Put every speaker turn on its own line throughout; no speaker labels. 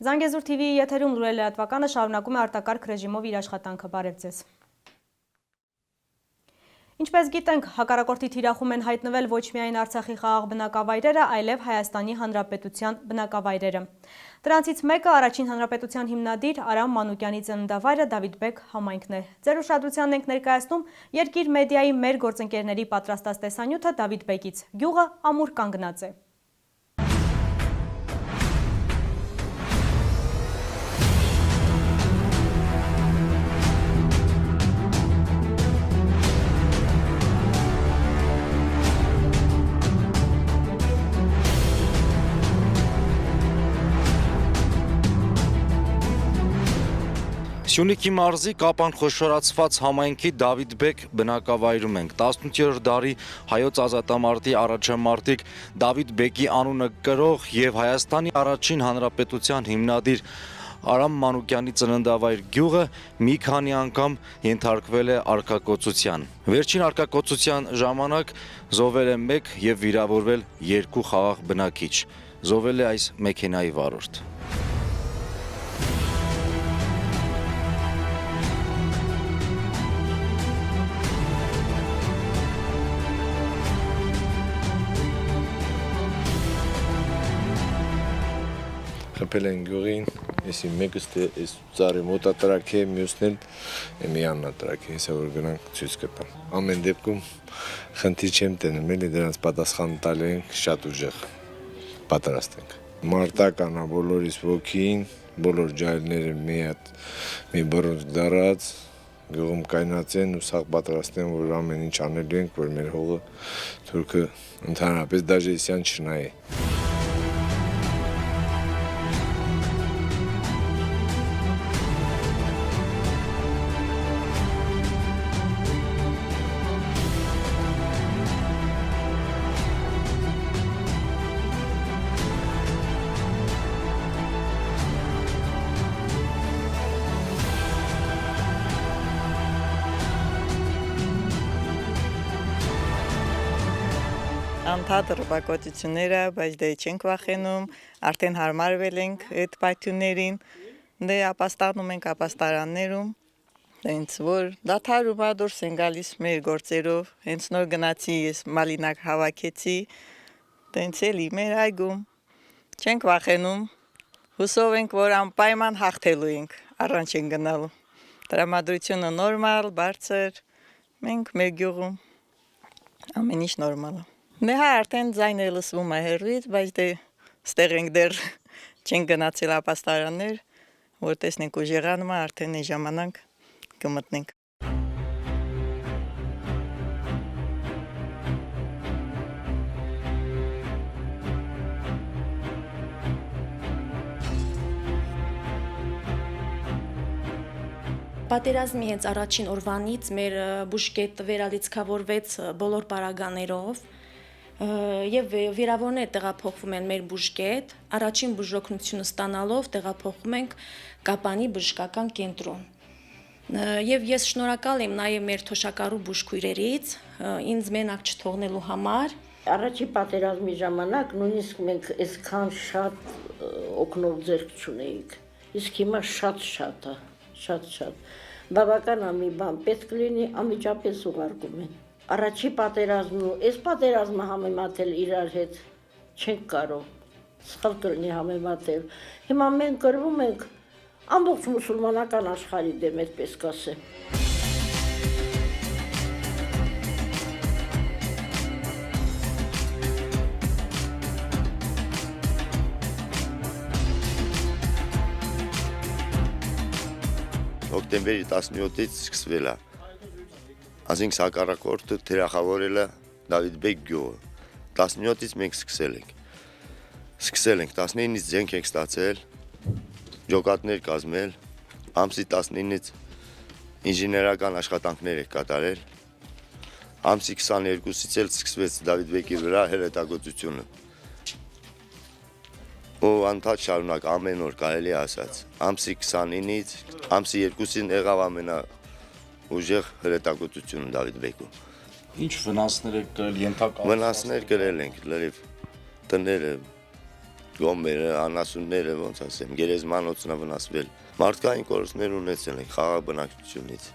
Զանգեզուր TV-ի եթերում լուրել լրատվականը շարունակում է արտակարգ ռեժիմով իր աշխատանքը։ Բարև ձեզ։ Ինչպես գիտենք, հակառակորդի թիրախում են հայտնվել ոչ միայն Արցախի խաղաղ բնակավայրերը, այլև Հայաստանի Հանրապետության բնակավայրերը։ Դրանցից մեկը Առաջին Հանրապետության հիմնադիր Արամ Մանուկյանի ծննդավայրը Դավիթ Բեկ համայնքն է։ Ձեր ուշադրությանն ենք ներկայացնում Երկիր մեդիայի մեր գործընկերների պատրաստած տեսանյութը Դավիթ Բեկից։ Գյուղը ամուր կանգնած է։
Սյունիքի մարզի Կապան խոշորացված համայնքի Դավիթ Բեկ բնակավայրում ենք։ 18-րդ դարի հայոց ազատամարտի առաջամարտիկ Դավիթ Բեկի անունը կրող եւ Հայաստանի Առաջին Հանրապետության հիմնադիր Արամ Մանուկյանի ծննդավայր գյուղը մի քանի անգամ ենթարկվել է արկակոծության։ Վերջին արկակոծության ժամանակ զոհվել է 1 եւ վիրավորվել 2 խաղաղ բնակիչ։ Զոհվել է այս մեքենայի վարորդ։
Խփել են գյուղին, եսի մեկս թե այս ծառի մոտա տրակ է, մյուսն էլ մի աննատրակ է, հեսա որ գնանք ցույց կտամ։ Ամեն դեպքում խնդիր չեմ տենում, էլի դրանց պատասխան տալ ենք շատ ուժեղ պատրաստ ենք։ Մարտական է բոլորիս ոգին, բոլոր ջահելները մի բռունցք դարած, գյուղում կայնած են ու սաղ պատրաստ են, որ ամեն ինչ անելու ենք, որ մեր հողը թուրքը ընդհանրապես դաժե իսյան չնայի։
Անդադ ռմբակոծությունները, բայց դե չենք վախենում, արդեն հարմարվել ենք այդ պայթյուններին, դե ապաստանում ենք ապաստարաններում, հենց որ դադարում դուրս են գալիս մեր գործերով, հենց նոր գնացի ես մալինակ հավաքեցի, հենց էլի մեր այգում, չենք վախենում, հուսով ենք, որ անպայման հաղթելու ենք, առանց են գնալու, տրամադրությունը նորմալ, բարձր, մենք մեր գյուղում, ամեն ինչ նորմալ է։ Դե հա արդեն ձայները լսվում է հեռվից, բայց դե ստեղ ենք դեռ չենք գնացել ապաստարաններ, որ տեսնենք ուժեղանում է, արդեն է ժամանակ կմտնենք։
Պատերազմի հենց առաջին օրվանից մեր բուժկետը վերալիցքավորվեց բոլոր պարագաներով եւ վիրավորները տեղափոխվում են մեր բուժկետ, առաջին բուժօգնությունը ստանալով տեղափոխվում ենք Կապանի բժշկական կենտրոն։ Եվ ես շնորհակալ եմ նաեւ մեր թոշակառու բուժքույրերից, ինձ մենակ չթողնելու համար։
Առաջի պատերազմի ժամանակ նույնիսկ մենք այսքան շատ օգնող ձեռք չունեինք։ Իսկ հիմա շատ է, շատ։ Բավական է մի բան պետք լինի, անմիջապես ուղարկում են։ Առաջի պատերազմն ու այս պատերազմը համեմատել իրար հետ չենք կարող, սխալ կլինի համեմատել։ Հիմա մենք կրվում ենք ամբողջ մուսուլմանական աշխարհի դեմ, այդպես կասեմ։
Հոկտեմբերի 17-ից սկսվել է։ Ասենք հակառակորդը թիրախավորել է Դավիթ Բեկ գյուղը։ 17-ից մենք սկսել ենք։ 19-ից զենք ենք ստացել, ջոկատներ կազմել, ամսի 19-ից ինժեներական աշխատանքներ ենք կատարել, ամսի 22-ից էլ սկսվեց Դավիթ Բեկի վրա հրետակոծությունը։ Ու անդադ շարունակ ամեն օր կարելի ասած, ամսի 29-ից, ամսի 2-ին եղավ ամենաուժեղ հրետակոծությունը Դավիթ Բեկում։
Ինչ վնասներ եք կրել ենթակա։
Վնասներ կրել ենք, լրիվ տները, գոմերը, անասունները, ոնց ասեմ, գերեզմանոցն է վնասվել։ Մարդկային կորուստներ ունեցել են խաղաղ բնակչությունից։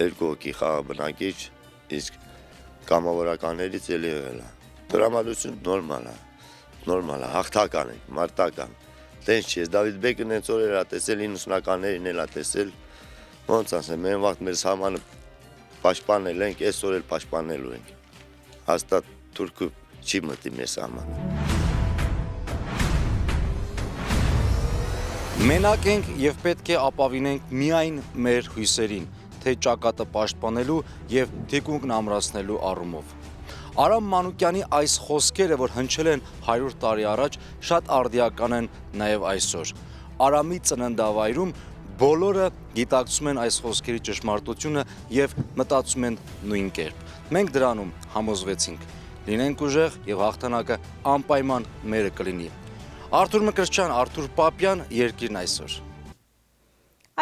2 հոգի խաղաղ բնակիչ, իսկ կամավորականներից էլ եղել է։ Տրամադրություն նորմալ է, հաղթական է, մարտական։ Տենց չի, Դավիթ Բեկն հենց օրեր է տեսել, 90-ականներին էլ է տեսել, ոնց ասեմ, այն վաղտ մեր սահմանը պաշտպանել ենք, այսօր էլ պաշտպանելու ենք։ Հաստատ թուրքը չի մտի մեր սահմանը։
Մենակ ենք եւ պետք է ապավինենք միայն մեր հույսերին, թե ճակատը պաշտպանելու եւ թիկունքն ամրացնելու առումով։ Արամ Մանուկյանի այս խոսքերը, որ հնչել են 100 տարի առաջ, շատ արդիական են նաեւ այսօր։ Արամի ծննդավայրում բոլորը գիտակցում են այս խոսքերի ճշմարտությունը եւ մտածում են նույն կերպ։ Մենք դրանում համոզվեցինք։ Լինենք ուժեղ եւ հաղթանակը անպայման մերը կլինի։ Արթուր Մկրտչյան, Արթուր Պապյան, Երկիրն այսօր։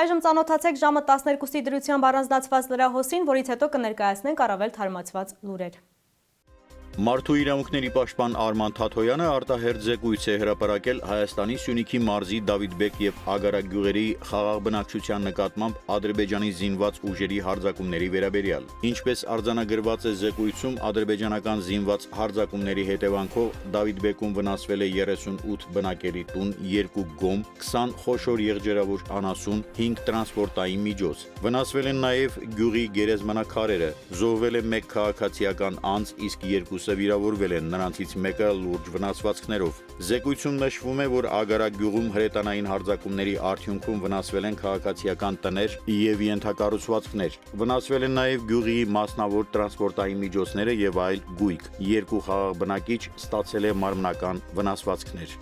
Այժմ ծանոթացեք ժամը 12-ի դրությամբ առանձնացված լրահոսին, որից հետո կներկայացնենք առավել թարմացված լուրեր։
Մարդու իրավունքների պաշտպան Արման Թաթոյանը արտահերթ զեկույց է հրապարակել Հայաստանի Սյունիքի մարզի Դավիթ Բեկ եւ Ագարակ գյուղերի խաղաղ բնակչության նկատմամբ Ադրբեջանի զինված ուժերի հարձակումների վերաբերյալ։ Ինչպես արձանագրված է զեկույցում, ադրբեջանական զինված հարձակումների հետևանքով Դավիթ Բեկում վնասվել է 38 բնակելի տուն, 2 գոմ, 20 խոշոր եղջերավոր անասուն, 5 տրանսպորտային միջոց։ Վնասվել են նաեւ գյուղի գերեզմանակարերը, զոհվել է 1 քաղաքացիական անձ, իսկ 2 վիրավորվել են, նրանցից մեկը լուրջ վնասվածքներով։ Զեկույցում նշվում է, որ Ագարակ գյուղում հրետանային հարձակումների արդյունքում վնասվել են քաղաքացիական տներ եւ ենթակառուցվածքներ։ Վնասվել են նաեւ գյուղի մասնավոր տրանսպորտային միջոցները եւ այլ գույք։ 2 խաղաղ բնակիչ ստացել է մարմնական վնասվածքներ։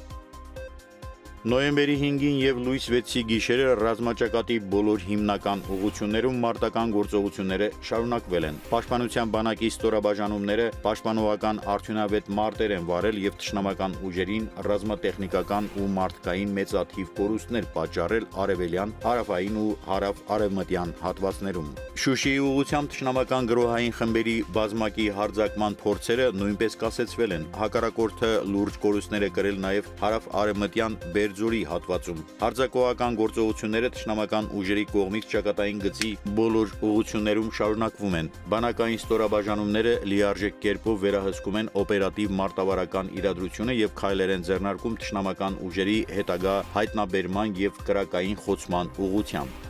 Նոյեմբերի 5-ին եւ լույս 6-ի գիշերը ռազմաճակատի բոլոր հիմնական ուղղություններում մարտական գործողությունները շարունակվել են։ Պաշտպանության բանակի ստորաբաժանումները պաշտպանողական արդյունավետ մարտեր են վարել եւ թշնամական ուժերին ռազմատեխնիկական ու մարդկային մեծաթիվ կորուստներ պատճառել արևելյան, հարավային ու հարավ-արևմտյան հատվածներում։ Շուշիի ուղղությամբ թշնամական գրոհային խմբերի բազմակի հարձակման փորձերը նույնպես կասեցվել են։ Հակառակորդը լուրջ կորուստներ է կրել նաեւ հարավ-արևմտյան Բերձորի հատվածում։ Հարձակողական գործողությունները թշնամական ուժերի կողմից ճակատային գծի բոլոր ուղղություններում շարունակվում են։ Բանակային ստորաբաժանումները լիարժեք կերպով վերահսկում են օպերատիվ մարտավարական իրադրությունը եւ քայլեր են ձեռնարկում թշնամական ուժերի հետագա հայտնաբերման եւ կրակային խոցման ուղղությամբ։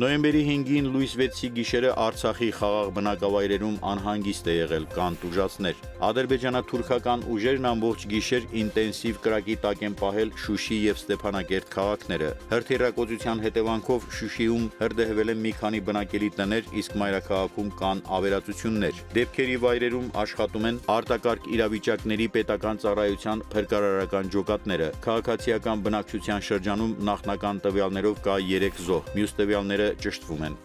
Նոյեմբերի 5-ին լույս 6-ի գիշերը Արցախի խաղաղ բնակավայրերում անհանգիստ է եղել կան տուժածներ։ Ադրբեջանա-թուրքական ուժերն ամբողջ գիշեր ինտենսիվ կրակի տակ են պահել Շուշի եւ Ստեփանակերտ քաղաքները։ Հրթիռակոծության հետևանքով Շուշիում հրդեհվել են մի քանի բնակելի տներ, իսկ մայրաքաղաքում կան ավերածություններ։ Դեպքերի վայրերում աշխատում են արտակարգ իրավիճակների պետական ծառայության փրկարարական ջոկատները։ Քաղաքացիական բնակչության շրջանում նախնական տվյալներով կա 3 զոհ, մյուս տվյալները ճշտվում են։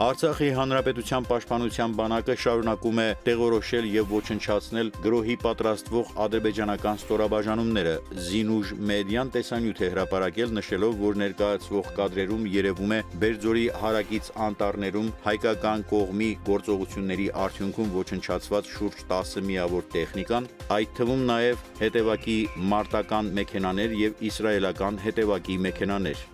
Արցախի հանրապետության պաշտպանության բանակը շարունակում է տեղորոշել եւ ոչնչացնել գրոհի պատրաստվող ադրբեջանական ստորաբաժանումները։ Զինուժ մեդիան տեսանյութ է հրապարակել, նշելով, որ ներկայացվող կադրերում երևում է Բերձորի հարակից անտառներում հայկական կողմի գործողությունների արդյունքում ոչնչացված շուրջ 10 միավոր տեխնիկան, այդ թվում նաեւ հետևակի մարտական մեքենաներ եւ իսրայելական հետևակի մեքենաներ։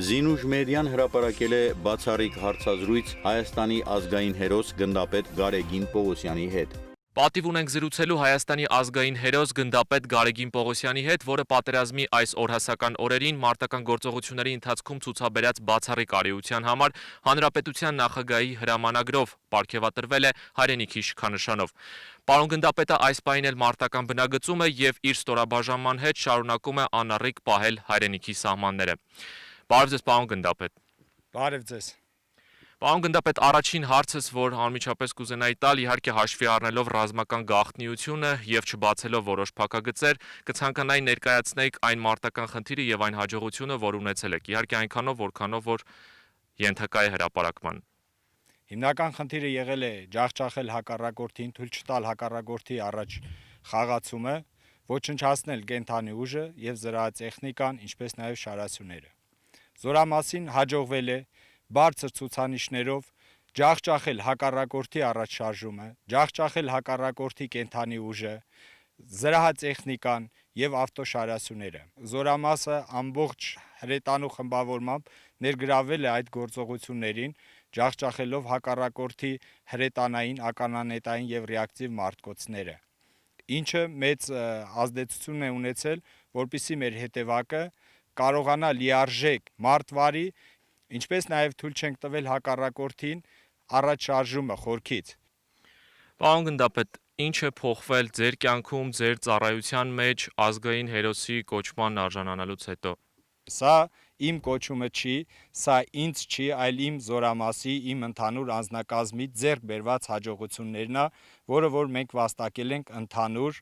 Զինուժ մեդիան հրապարակել է բացառիկ հարցազրույց Հայաստանի ազգային հերոս գնդապետ Գարեգին Պողոսյանի հետ։
Պատիվ ունենք զրուցելու Հայաստանի ազգային հերոս գնդապետ Գարեգին Պողոսյանի հետ, որը պատերազմի այս օրհասական օրերին մարտական գործողությունների ընթացքում ցուցաբերած բացառիկ արիության համար Հանրապետության նախագահի հրամանագրով պարգևատրվել է հայրենիքի շքանշանով։ Պարոն գնդապետը այս պահին էլ մարտական բնագծում է եւ իր ստորաբաժանման հետ շարունակում է անառիկ պահել հայրենիքի սահմանները։ Բարև ձեզ, պարոն գնդապետ։
Բարև ձեզ։
Պարոն գնդապետ, առաջին հարցս, որ անմիջապես կուզենայի տալ, իհարկե հաշվի առնելով ռազմական գաղտնիությունը եւ չբացելով որոշ փակագծեր, կցանկանայի ներկայացնեիք այն մարտական խնդիրը եւ այն հաջողությունը, որ ունեցել եք։ Իհարկե այնքանով, որքանով որ ենթակա է հրապարակման։
Հիմնական խնդիրը եղել է ջախջախել հակառակորդին, թույլ չտալ հակառակորդի առաջ խաղացումը, ոչնչացնել կենթանի ուժը եւ զրահատեխնիկան, ինչպես նաեւ շարասյուները։ Զորամասին հաջողվել է բարձր ցուցանիշներով ջախջախել հակառակորդի առաջշարժումը, ջախջախել հակառակորդի կենթանի ուժը, զրահատեխնիկան եւ ավտոշարասյուները։ Զորամասը ամբողջ հրետանու խմբավորմամբ ներգրավել է այդ գործողություններին, ջախջախելով հակառակորդի հրետանային, ականանետային եւ ռեակտիվ մարտկոցները, ինչը մեծ ազդեցություն է ունեցել, որպիսի մեր հետևակը կարողանա լիարժեք մարտվարի, ինչպես նաև թույլ չենք տվել հակառակորդին առաջ շարժումը խորքից։
Պարոն գնդապետ, ինչ է փոխվել ձեր կյանքում, ձեր ծառայության մեջ ազգային հերոսի կոչման արժանանալուց հետո։
Սա իմ կոչումը չի, սա ինձ չի, այլ իմ զորամասի, իմ ընդհանուր անձնակազմի ձեռք բերված հաջողություններն է, որը որ մենք վաստակել ենք ընդհանուր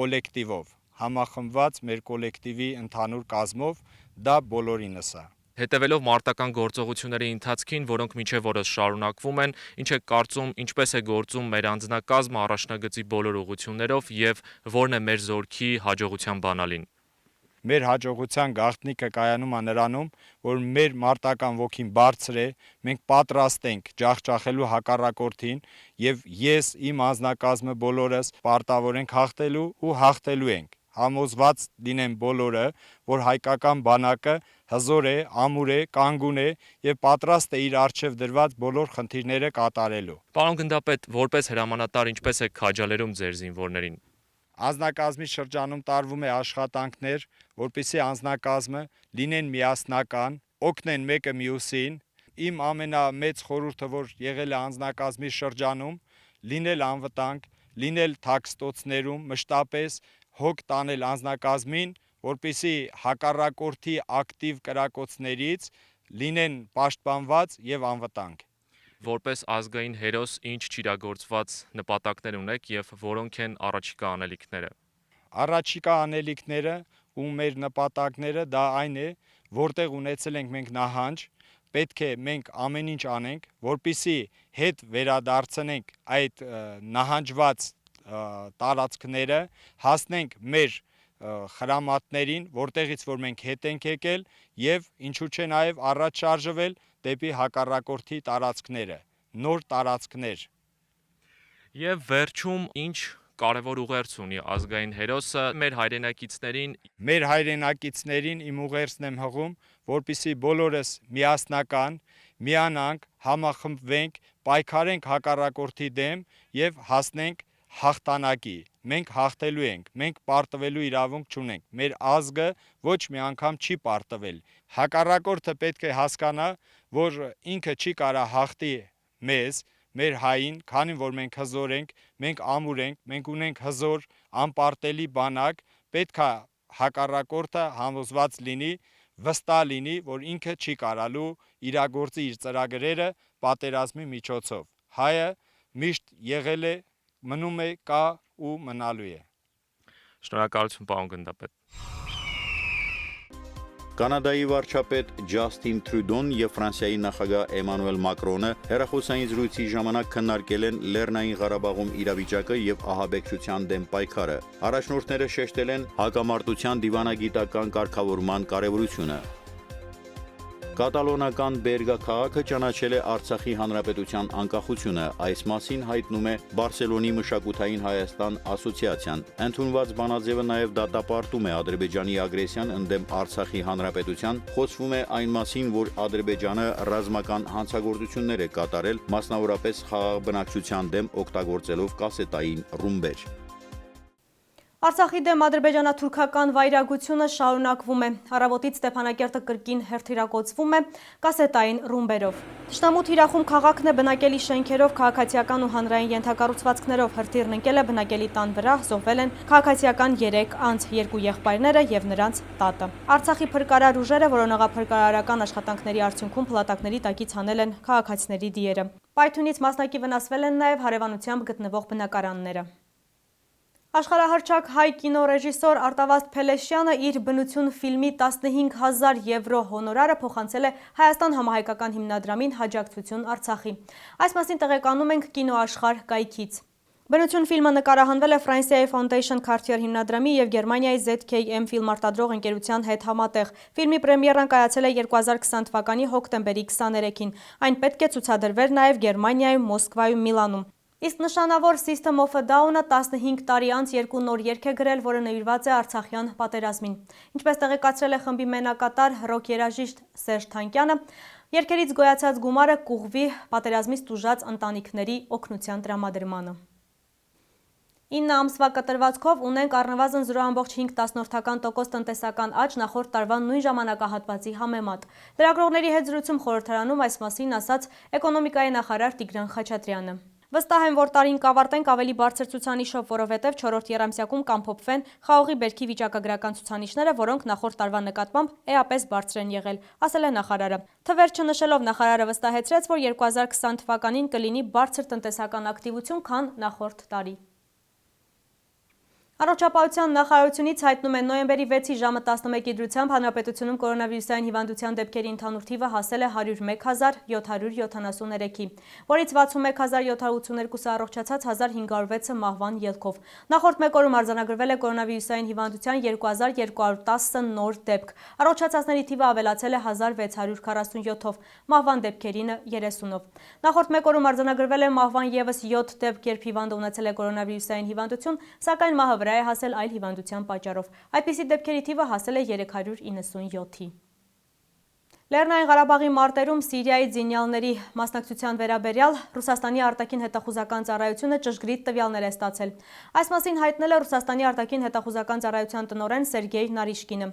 կոլեկտիվով, համախմբված մեր կոլեկտիվի ընդհանուր կազմով, դա բոլորինս է։
Հետևելով մարտական գործողությունների ընթացքին, որոնք մինչև օրս շարունակվում են, ինչ է կարծում, ինչպես է գործում մեր անձնակազմը առաջնագծի բոլոր ուղղություններով եւ որն է մեր զորքի հաջողության բանալին։
Մեր հաջողության գաղտնիքը կայանում է նրանում, որ մեր մարտական ոգին բարձր է, մենք պատրաստ ենք ջախջախելու հակառակորդին եւ ես, իմ անձնակազմը բոլորս պարտավոր ենք հաղթելու ու հաղթելու ենք։ Համոզված լինեն բոլորը, որ հայկական բանակը հզոր է, ամուր է, կանգուն է եւ պատրաստ է իր արժեվ դրված բոլոր խնդիրները կատարելու։
Պարոն գնդապետ, որպես հրամանատար ինչպես է քաջալերում ձեր զինվորներին։
Անձնակազմի շրջանում տարվում է աշխատանքներ, որպեսզի անձնակազմը լինեն միասնական, օգնեն մեկը մյուսին։ Իմ ամենամեծ խորհուրդը, որ եղել է անձնակազմի շրջանում, լինել անվտանգ, լինել թաքստոցներում, մշտապես հոգ տանել անձնակազմին, որպեսզի հակառակորդի ակտիվ կրակոցներից լինեն պաշտպանված եւ անվտանգ։
Որպես ազգային հերոս ինչ չիրագործված նպատակներ ունեք եւ որոնք են առաջիկա անելիքները։
Առաջիկա անելիքները ու մեր նպատակները դա այն է, որտեղ ունեցել ենք մենք նահանջ, պետք է մենք ամեն ինչ անենք, որպեսզի հետ վերադարձնենք այդ նահանջված տարածքները, հասնենք մեր խրամատներին, որտեղից որ մենք հետ ենք եկել եւ ինչու՞ չէ նաեւ առաջ շարժվել դեպի հակառակորդի տարածքները, նոր տարածքներ։
Եվ վերջում ինչ կարևոր ուղերձ ունի ազգային հերոսը մեր հայրենակիցներին։
Մեր հայրենակիցներին իմ ուղերձն եմ հղում, որպեսզի բոլորս միասնական, միանանք, համախմբվենք, պայքարենք հակառակորդի դեմ եւ հասնենք հաղթանակի։ Մենք հաղթելու ենք, մենք պարտվելու իրավունք չունենք։ Մեր ազգը ոչ մի անգամ չի պարտվել։ Հակառակորդը պետք է հասկանա, որ ինքը չի կարա հաղթի մեզ, մեր հային, քանի որ մենք հզոր ենք, մենք ամուր ենք, մենք ունենք հզոր, անպարտելի բանակ, պետք է հակառակորդը համոզված լինի, վստահ լինի, որ ինքը չի կարալու իրագործի իր ծրագրերը պատերազմի միջոցով։ Հայը միշտ եղել է, մնում է, կա ու մնալու է։
Շնորհակալություն, պարոն գնդապետ։
Կանադայի վարչապետ Ջասթին Թրյուդոն եւ Ֆրանսիայի նախագահ Էմանուել Մակրոնը հերախոսային զրույցի ժամանակ քննարկել են Լեռնային Ղարաբաղում իրավիճակը եւ ահաբեկչության դեմ պայքարը։ Առաջնորդները շեշտել են հակամարտության դիվանագիտական կարգավորման կարեւորությունը։ Կատալոնական Բերգա քաղաքը ճանաչել է Արցախի հանրապետության անկախությունը, այս մասին հայտնում է Բարսելոնի մշակութային Հայաստան ասոցիացիան։ Ընդունված բանաձևը նաև դատապարտում է Ադրբեջանի ագրեսիան ընդդեմ Արցախի հանրապետության, խոսվում է այն մասին, որ Ադրբեջանը ռազմական հանցագործություններ է կատարել, մասնավորապես խաղաղ բնակչության դեմ օգտագործելով կասետային ռումբեր։
Արցախի դեմ ադրբեջանա-թուրքական վայրագությունը շարունակվում է։ Առավոտից Ստեփանակերտը կրկին հերթիրակոծվում է կասետային ռումբերով։ Թշնամու թիրախում քաղաքն է բնակելի շենքերով, քաղաքացիական ու հանրային ենթակառուցվածքներով հրթիռն ընկել է բնակելի տան վրա, զոհվել են քաղաքացիական 3 անձ, 2 եղբայրները եւ նրանց տատը։ Արցախի փրկարար ուժերը որոնողափրկարարական աշխատանքների արդյունքում փլատակների տակից հանել են քաղաքացիների դիերը։ Պայթյունից մասնակի վնասվել են նաեւ հարևանությամբ գտնվող բնակարանները։ Աշխարհահռչակ հայ կինոռեժիսոր Արտավազդ Փելեշյանը իր բնություն ֆիլմի 15,000 եվրո հոնորարը փոխանցել է Հայաստան համահայկական հիմնադրամին հաջակցություն Արցախի։ Այս մասին տեղեկանում ենք կինոաշխարհ կայքից։ Բնություն ֆիլմը նկարահանվել է Ֆրանսիայի Foundation Cartier հիմնադրամի եւ Գերմանիայի ZKM ֆիլմ արտադրող ընկերության հետ համատեղ։ Ֆիլմի պրեմիերան կայացել է 2020 թվականի հոկտեմբերի 23-ին։ Այն պետք է ցուցադրվեր նաեւ Գերմանիայում, Մոսկվայում, Միլանում։ Իսկ նշանավոր System of a Down-ը 15 տարի անց 2 նոր երգ է գրել, որը նվիրված է Արցախյան պատերազմին։ Ինչպես տեղեկացրել է խմբի մենակատար ռոք երաժիշտ Սերժ Թանկյանը, երգերից գոյացած գումարը կուղղվի պատերազմից տուժած ընտանիքների օգնության տրամադրմանը։ 9 ամսվա կտրվածքով ունենք առնվազն 0,5% տնտեսական աճ նախորդ տարվա նույն ժամանակահատվածի համեմատ։ Լրագրողների հետ զրույցում խորհրդարանում այս մասին ասաց էկոնոմիկայի նախարար Տիգրան Խաչատրյանը։ Վստահ եմ, որ տարին կավարտենք ավելի բարձր ցուցանիշով, որովհետև 4-րդ եռամսյակում կամփոփվեն խաղողի բերքի վիճակագրական ցուցանիշները, որոնք նախորդ տարվա նկատմամբ էապես բարձր են եղել, ասել է նախարարը։ Թվեր չնշելով նախարարը վստահեցրեց, որ 2020 թվականին կլինի բարձր տնտեսական ակտիվություն, քան նախորդ տարի։ Առողջապահության նախարարությունից հայտնում են նոյեմբերի 6-ի ժամը 11-ի դրությամբ հանրապետությունում կորոնավիրուսային հիվանդության դեպքերի ընդհանուր թիվը հասել է 101,773-ի, որից 61,782-ը առողջացած, 1,506-ը մահվան ելքով։ Նախորդ մեկ օրում արձանագրվել է կորոնավիրուսային հիվանդության 2210 նոր դեպք։ Առողջացածների թիվը ավելացել է 1647-ով, մահվան դեպքերինը 30-ով։ Նախորդ մեկ օրում արձանագրվել է մահվան եւս 7 դեպք, երբ հիվանդը ունեցել է կորոնավիրուսային հիվանդություն, սակայն մահը վրա է հասել այլ հիվանդության պատճառով։ Այդպիսի դեպքերի թիվը հասել է 397-ի։ Լեռնային Ղարաբաղի մարտերում Սիրիայի զինյալների մասնակցության վերաբերյալ Ռուսաստանի արտաքին հետախուզական ծառայությունը ճշգրիտ տվյալներ է ստացել։ Այս մասին հայտնել է Ռուսաստանի արտաքին հետախուզական ծառայության տնօրեն Սերգեյ Նարիշկինը։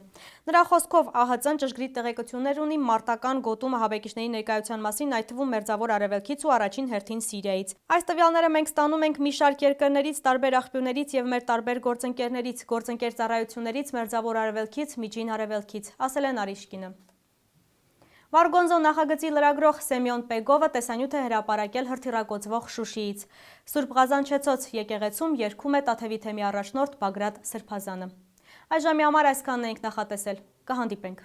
Նրա խոսքով ԱՀԾ-ն ճշգրիտ տեղեկություններ ունի մարտական գոտում ահաբեկիչների ներկայության մասին, այդ թվում Մերձավոր Արևելքից ու առաջին հերթին Սիրիայից։ Այս տվյալները մենք ստանում ենք մի շարք երկրներից, տարբեր աղբյուրներից եւ մեր տարբեր գործընկերներից, գործընկեր ծառայություններից, Մերձավոր Արևելքից, Միջին Արևելքից, ասել է Նարիշկինը։ Վարգոնզո նախագծի լրագրող Սեմյոն Պեգովը տեսանյութ է հրապարակել հրթիռակոծվող Շուշիից։ Սուրբ Ղազանչեցոց եկեղեցում երգում է Տաթևի թեմի առաջնորդ Բագրատ Սրբազանը։ Այժմի համար այսքանն ենք նախատեսել։ Կհանդիպենք։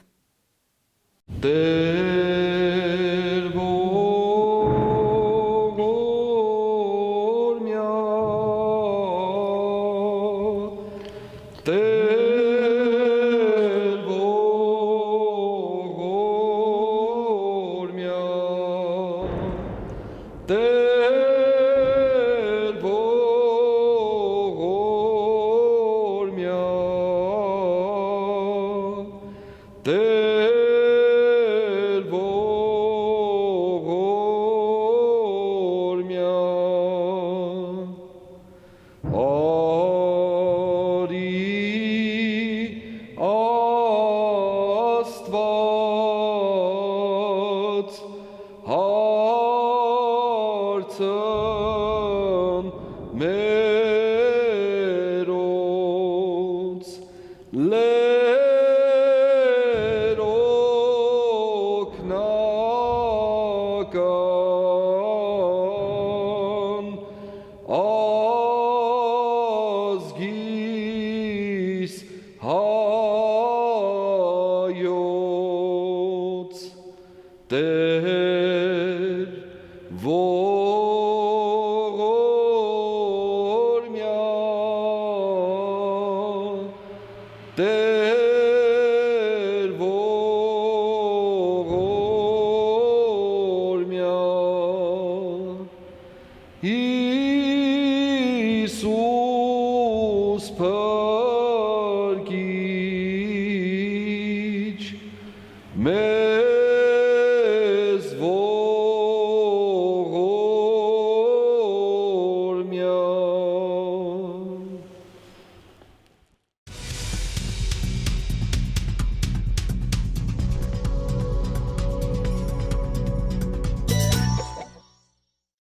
Go.